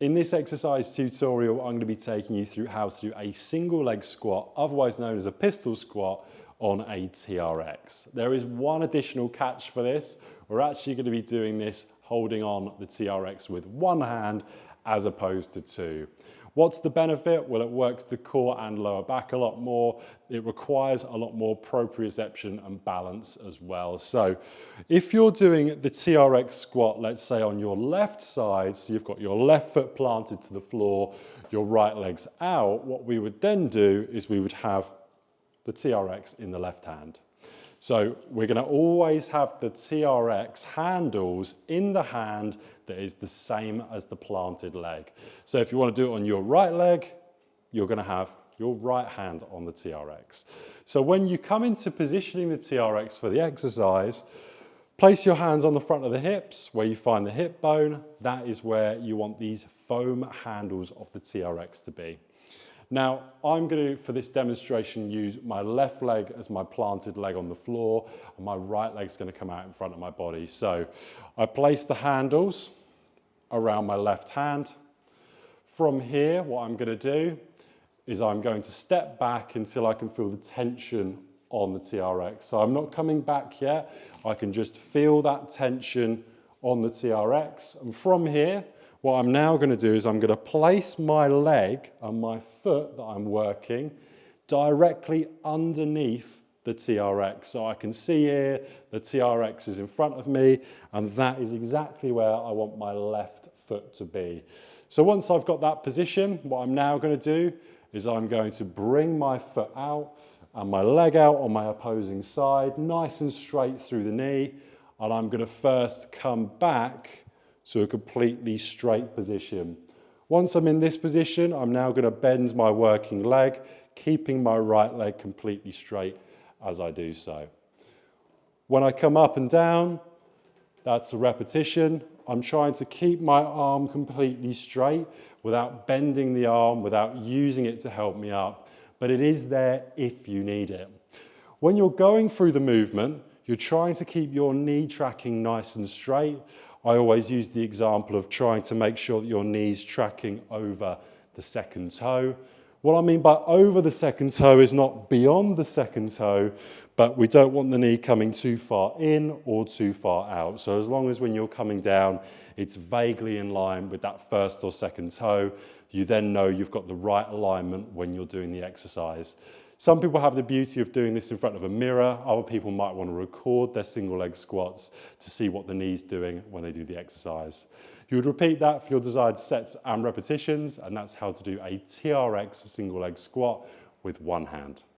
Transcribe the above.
In this exercise tutorial, I'm going to be taking you through how to do a single leg squat, otherwise known as a pistol squat, on a TRX. There is one additional catch for this. We're actually going to be doing this holding on the TRX with one hand as opposed to two. What's the benefit? Well, it works the core and lower back a lot more. It requires a lot more proprioception and balance as well. So if you're doing the TRX squat, let's say on your left side, so you've got your left foot planted to the floor, your right leg's out, what we would then do is we would have the TRX in the left hand. So we're going to always have the TRX handles in the hand that is the same as the planted leg. So if you want to do it on your right leg, you're going to have your right hand on the TRX. So when you come into positioning the TRX for the exercise, place your hands on the front of the hips where you find the hip bone. That is where you want these foam handles of the TRX to be. Now, I'm going to, for this demonstration, use my left leg as my planted leg on the floor, and my right leg's going to come out in front of my body. So I place the handles around my left hand. From here, what I'm going to do is I'm going to step back until I can feel the tension on the TRX. So I'm not coming back yet. I can just feel that tension on the TRX. And from here, what I'm now going to do is I'm going to place my leg and my foot that I'm working directly underneath the TRX. So I can see here the TRX is in front of me, and that is exactly where I want my left foot to be. So once I've got that position, what I'm now going to do is I'm going to bring my foot out and my leg out on my opposing side, nice and straight through the knee, and I'm going to first come back to a completely straight position. Once I'm in this position, I'm now going to bend my working leg, keeping my right leg completely straight as I do so. When I come up and down, that's a repetition. I'm trying to keep my arm completely straight without bending the arm, without using it to help me up, but it is there if you need it. When you're going through the movement, you're trying to keep your knee tracking nice and straight. I always use the example of trying to make sure that your knee's tracking over the second toe. What I mean by over the second toe is not beyond the second toe, but we don't want the knee coming too far in or too far out. So as long as when you're coming down, it's vaguely in line with that first or second toe, you then know you've got the right alignment when you're doing the exercise. Some people have the beauty of doing this in front of a mirror. Other people might want to record their single leg squats to see what the knee's doing when they do the exercise. You would repeat that for your desired sets and repetitions, and that's how to do a TRX single leg squat with one hand.